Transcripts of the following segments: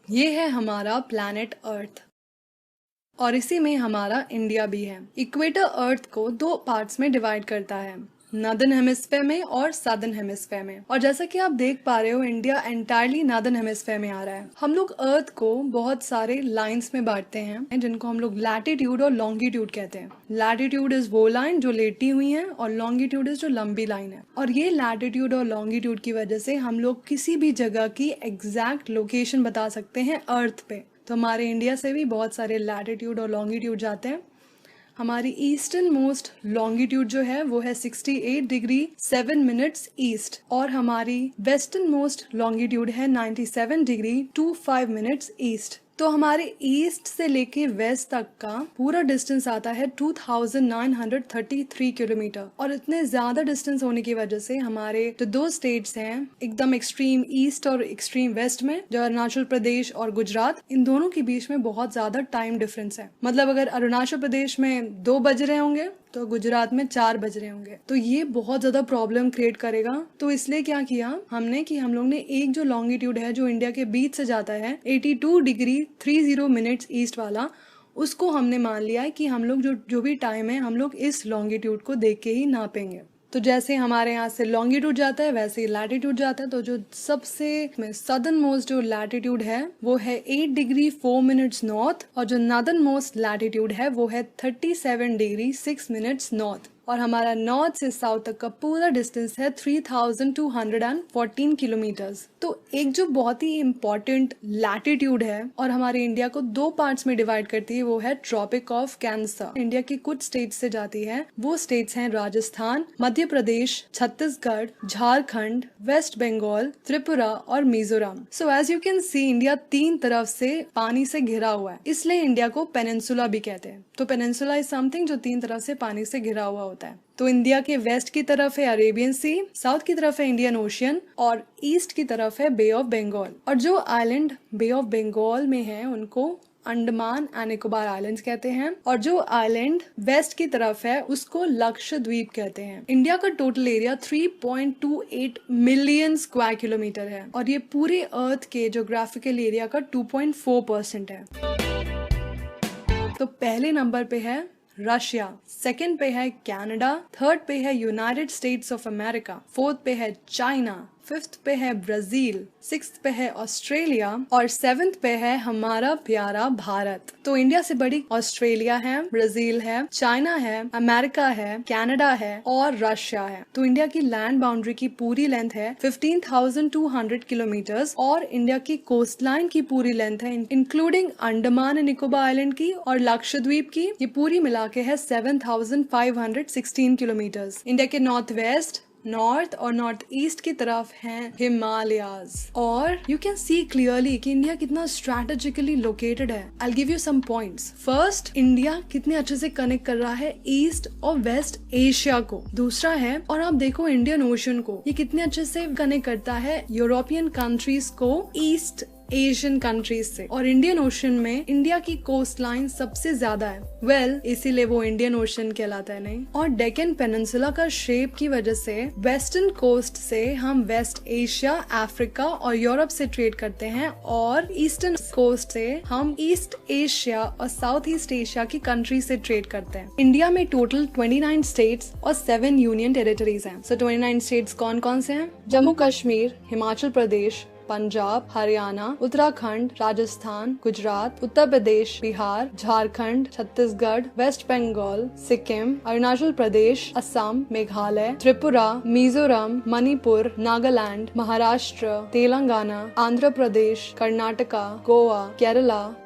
ये है हमारा प्लैनेट अर्थ और इसी में हमारा इंडिया भी है। इक्वेटर अर्थ को दो पार्ट्स में डिवाइड करता है, नॉर्दर्न हेमिस्फेयर में और साउदर्न हेमिस्फेयर में। और जैसा कि आप देख पा रहे हो, इंडिया एंटायरली नॉर्दर्न हेमिस्फेयर में आ रहा है। हम लोग अर्थ को बहुत सारे लाइंस में बांटते हैं जिनको हम लोग लैटिट्यूड और लॉन्गिट्यूड कहते हैं। लैटिट्यूड इज वो लाइन जो लेटी हुई है और लॉन्गिट्यूड इज जो लंबी लाइन है। और ये लैटिट्यूड और लॉन्गिट्यूड की वजह से हम लोग किसी भी जगह की एग्जैक्ट लोकेशन बता सकते हैं अर्थ पे। तो हमारे इंडिया से भी बहुत सारे लैटिट्यूड और लॉन्गिट्यूड जाते हैं। हमारी ईस्टर्न मोस्ट लॉन्गिट्यूड जो है वो है 68 डिग्री 7 मिनट्स ईस्ट और हमारी वेस्टर्न मोस्ट लॉन्गिट्यूड है 97 डिग्री 25 मिनट्स ईस्ट। तो हमारे ईस्ट से लेके वेस्ट तक का पूरा डिस्टेंस आता है 2933 किलोमीटर। और इतने ज्यादा डिस्टेंस होने की वजह से हमारे जो दो स्टेट्स हैं एकदम एक्सट्रीम ईस्ट और एक्सट्रीम वेस्ट में, जो अरुणाचल प्रदेश और गुजरात, इन दोनों के बीच में बहुत ज्यादा टाइम डिफरेंस है। मतलब अगर अरुणाचल प्रदेश में 2 बज रहे होंगे तो गुजरात में 4 बज रहे होंगे। तो ये बहुत ज्यादा प्रॉब्लम क्रिएट करेगा। तो इसलिए क्या किया हमने कि हम लोग ने एक जो लॉन्गिट्यूड है जो इंडिया के बीच से जाता है 82 डिग्री 30 मिनट्स ईस्ट वाला, उसको हमने मान लिया है कि हम लोग जो भी टाइम है हम लोग इस लॉन्गिट्यूड को देख के ही नापेंगे। तो जैसे हमारे यहाँ से लॉन्गिट्यूड जाता है वैसे ही लैटिट्यूड जाता है। तो जो सबसे सदर्न मोस्ट जो लैटिट्यूड है वो है 8 डिग्री 4 मिनट्स नॉर्थ और जो नॉर्दर्न मोस्ट लैटिट्यूड है वो है 37 डिग्री 6 मिनट्स नॉर्थ। और हमारा नॉर्थ से साउथ तक का पूरा डिस्टेंस है 3214 किलोमीटर्स। तो एक जो बहुत ही इम्पोर्टेंट लैटिट्यूड है और हमारे इंडिया को दो पार्ट्स में डिवाइड करती है वो है ट्रॉपिक ऑफ कैंसर। इंडिया की कुछ स्टेट्स से जाती है, वो स्टेट्स हैं राजस्थान, मध्य प्रदेश, छत्तीसगढ़, झारखंड, वेस्ट बंगाल, त्रिपुरा और Mizoram. So as you can see India 3 तरफ से पानी से घिरा हुआ है, इसलिए इंडिया को पेनिनसुला भी कहते हैं। तो पेनिनसुला इज समथिंग जो 3 तरफ से पानी से घिरा हुआ होता है। तो इंडिया के वेस्ट की तरफ है अरेबियन सी, साउथ की तरफ है इंडियन ओशियन और ईस्ट की तरफ है बे ऑफ बंगाल। और जो आइलैंड बे ऑफ बंगाल में है उनको अंडमान एंड निकोबार आइलैंड्स कहते हैं और जो आइलैंड वेस्ट की तरफ है उसको लक्षद्वीप कहते हैं। इंडिया का total area 3.28 million square kilometre है और ये पूरे अर्थ के ज्योग्राफिकल एरिया का 2.4% है। तो पहले नंबर पे है रशिया, सेकंड पे है कनाडा, थर्ड पे है United states of America, fourth पे है चाइना, फिफ्थ पे है ब्राजील, सिक्स्थ पे है ऑस्ट्रेलिया और सेवेंथ पे है हमारा प्यारा भारत। तो इंडिया से बड़ी ऑस्ट्रेलिया है, ब्राजील है, चाइना है, अमेरिका है, कनाडा है और रशिया है। तो इंडिया की लैंड बाउंड्री की पूरी लेंथ है 15,200 किलोमीटर्स और इंडिया की कोस्ट लाइन की पूरी लेंथ है including Andaman and Nicobar island की और लक्षद्वीप की, ये पूरी मिला के है 7,516 किलोमीटर्स। इंडिया के नॉर्थ वेस्ट, नॉर्थ और नॉर्थ ईस्ट की तरफ हैं हिमालयाज। और यू कैन सी क्लियरली कि इंडिया कितना स्ट्रेटेजिकली लोकेटेड है। I give you some points. First, India कितने अच्छे से कनेक्ट कर रहा है ईस्ट और वेस्ट एशिया को। दूसरा है, और आप देखो इंडियन ओशन को, ये कितने अच्छे से कनेक्ट करता है यूरोपियन कंट्रीज को ईस्ट एशियन कंट्रीज से। और इंडियन ओशन में इंडिया की कोस्ट लाइन सबसे ज्यादा है। इसीलिए वो इंडियन ओशन कहलाता है, नहीं। और डेक्कन पेनिनसुला का शेप की वजह से वेस्टर्न कोस्ट से हम वेस्ट एशिया, अफ्रीका और यूरोप से ट्रेड करते हैं और ईस्टर्न कोस्ट से हम ईस्ट एशिया और साउथ ईस्ट एशिया की कंट्री से ट्रेड करते हैं। इंडिया में टोटल 29 स्टेट्स और 7 यूनियन टेरिटरीज हैं। 29 स्टेट्स कौन कौन से हैं? जम्मू कश्मीर, हिमाचल प्रदेश, पंजाब, हरियाणा, उत्तराखंड, राजस्थान, गुजरात, उत्तर प्रदेश, बिहार, झारखंड, छत्तीसगढ़, वेस्ट बंगाल, सिक्किम, अरुणाचल प्रदेश, असम, मेघालय, त्रिपुरा, मिजोरम, मणिपुर, नागालैंड, महाराष्ट्र, तेलंगाना, आंध्र प्रदेश, कर्नाटका, गोवा, केरला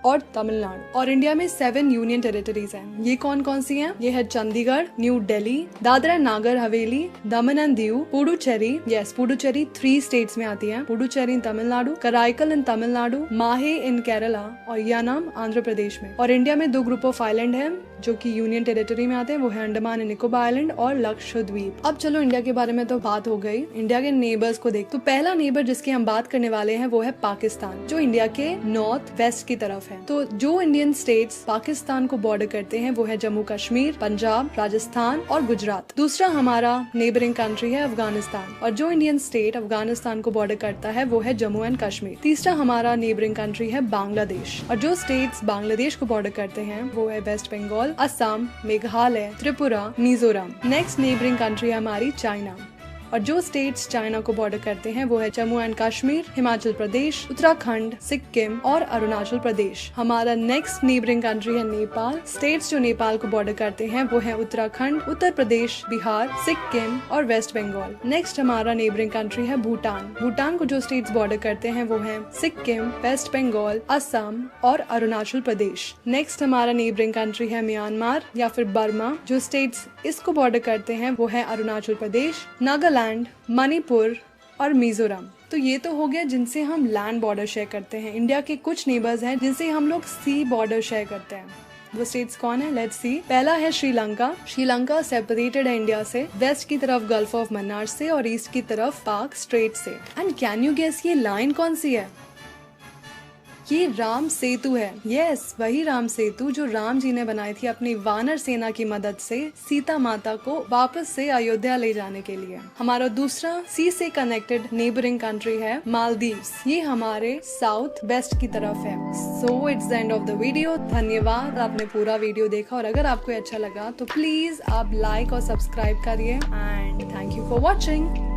और तमिलनाडु। और इंडिया में 7 यूनियन टेरिटरीज हैं। ये कौन कौन सी हैं? ये है Chandigarh, new Delhi, Dadra Nagar Haveli, Daman and Diu, Puducherry, Puducherry 3 states में आती है, पुडुचेरी इन तमिलनाडु, कराईकल इन तमिलनाडु, माहे इन केरला और यानाम आंध्र प्रदेश में। और इंडिया में 2 ग्रुप ऑफ आइलैंड है, जो कि यूनियन टेरिटरी में आते हैं, वो है अंडमान एंड निकोबार आइलैंड और लक्षद्वीप। अब चलो इंडिया के बारे में तो बात हो गई, इंडिया के नेबर्स को देख। तो पहला नेबर जिसकी हम बात करने वाले हैं वो है पाकिस्तान, जो इंडिया के नॉर्थ वेस्ट की तरफ है। तो जो इंडियन स्टेट्स पाकिस्तान को बॉर्डर करते हैं वो है जम्मू कश्मीर, पंजाब, राजस्थान और गुजरात। दूसरा हमारा नेबरिंग कंट्री है अफगानिस्तान, और जो इंडियन स्टेट अफगानिस्तान को बॉर्डर करता है वो है जम्मू एंड कश्मीर। तीसरा हमारा नेबरिंग कंट्री है बांग्लादेश, और जो स्टेट्स बांग्लादेश को बॉर्डर करते हैं वो है West Bengal, Assam, Meghalaya, Tripura, Mizoram. Next neighbouring country है हमारी चाइना, और जो स्टेट्स चाइना को बॉर्डर करते हैं वो है जम्मू एंड कश्मीर, हिमाचल प्रदेश, उत्तराखंड, सिक्किम और अरुणाचल प्रदेश। हमारा नेक्स्ट नेबरिंग कंट्री है नेपाल। स्टेट्स जो नेपाल को बॉर्डर करते हैं वो है उत्तराखंड, उत्तर प्रदेश, बिहार, सिक्किम और वेस्ट बंगाल। नेक्स्ट हमारा नेबरिंग कंट्री है भूटान। भूटान को जो स्टेट्स बॉर्डर करते हैं वो है सिक्किम, वेस्ट बंगाल, असम और अरुणाचल प्रदेश। नेक्स्ट हमारा नेबरिंग कंट्री है म्यांमार या फिर बर्मा। जो स्टेट्स इसको बॉर्डर करते हैं वो है अरुणाचल प्रदेश, नागालैंड, मणिपुर और मिजोरम। तो ये तो हो गया जिनसे हम लैंड बॉर्डर शेयर करते हैं। इंडिया के कुछ नेबर्स हैं जिनसे हम लोग सी बॉर्डर शेयर करते हैं। वो स्टेट्स कौन है, लेट्स सी। पहला है श्रीलंका। श्रीलंका सेपरेटेड है इंडिया से, वेस्ट की तरफ गल्फ ऑफ मन्नार से और ईस्ट की तरफ पाक स्ट्रेट से। एंड कैन यू गेस ये लाइन कौन सी है? ये राम सेतु है। यस, वही राम सेतु जो राम जी ने बनाई थी अपनी वानर सेना की मदद से सीता माता को वापस से अयोध्या ले जाने के लिए। हमारा दूसरा सी से कनेक्टेड नेबरिंग कंट्री है मालदीव्स। ये हमारे साउथ वेस्ट की तरफ है। So it's the end of the video. धन्यवाद, आपने पूरा वीडियो देखा, और अगर आपको अच्छा लगा तो प्लीज आप लाइक और सब्सक्राइब करिए। And thank you for watching.